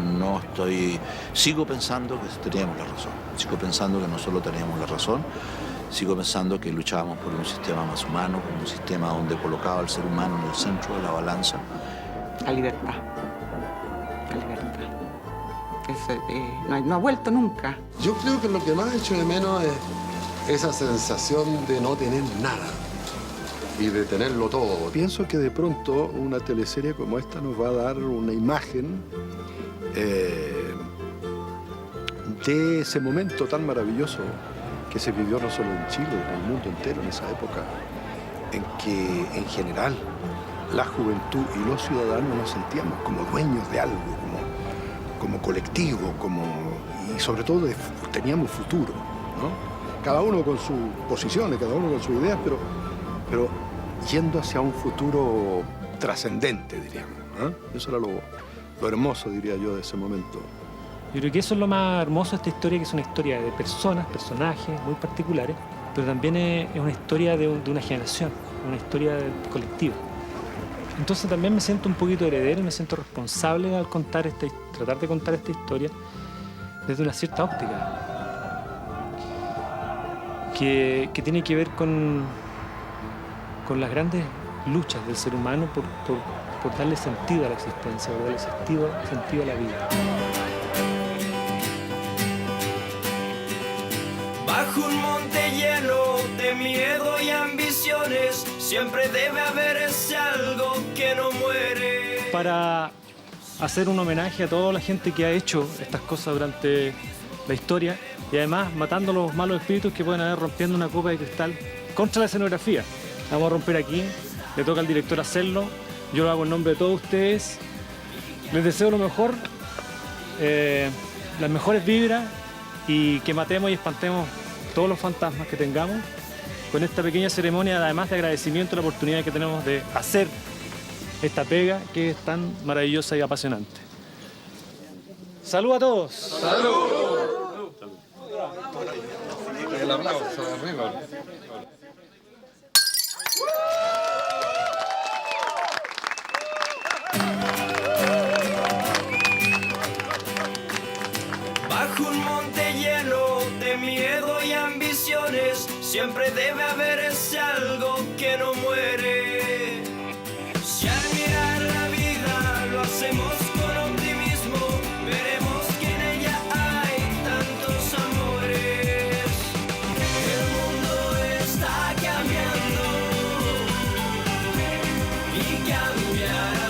sigo pensando que teníamos la razón, sigo pensando que nosotros teníamos la razón, sigo pensando que luchábamos por un sistema más humano, por un sistema donde colocaba al ser humano en el centro de la balanza. La libertad. No ha vuelto nunca. Yo creo que lo que más echo de menos es esa sensación de no tener nada y de tenerlo todo. Pienso que de pronto una teleserie como esta nos va a dar una imagen de ese momento tan maravilloso que se vivió no solo en Chile, en el mundo entero en esa época, en que en general la juventud y los ciudadanos nos sentíamos como dueños de algo, como colectivo, y sobre todo teníamos futuro, ¿no? Cada uno con sus posiciones, cada uno con sus ideas, pero yendo hacia un futuro trascendente, diríamos, ¿eh? Eso era lo hermoso, diría yo, de ese momento. Yo creo que eso es lo más hermoso de esta historia, que es una historia de personajes muy particulares, pero también es una historia de una generación, una historia colectiva. Entonces también me siento un poquito heredero y me siento responsable al tratar de contar esta historia desde una cierta óptica, que tiene que ver con las grandes luchas del ser humano por darle sentido a la existencia, por darle sentido a la vida. Bajo un monte lleno de miedo y ambiciones, siempre debe haber ese algo que no muere. Para hacer un homenaje a toda la gente que ha hecho estas cosas durante la historia y además matando los malos espíritus que pueden haber rompiendo una copa de cristal contra la escenografía. La vamos a romper aquí, le toca al director hacerlo, yo lo hago en nombre de todos ustedes. Les deseo lo mejor, las mejores vibras y que matemos y espantemos todos los fantasmas que tengamos con esta pequeña ceremonia, además de agradecimiento a la oportunidad que tenemos de hacer esta pega que es tan maravillosa y apasionante. ¡Salud a todos! ¡Salud! El aplauso, arriba. Bajo un monte lleno de miedo y ambiciones, siempre debe haber ese algo que no muere. Si al mirar la vida lo hacemos con optimismo, veremos que en ella hay tantos amores. El mundo está cambiando y cambiará.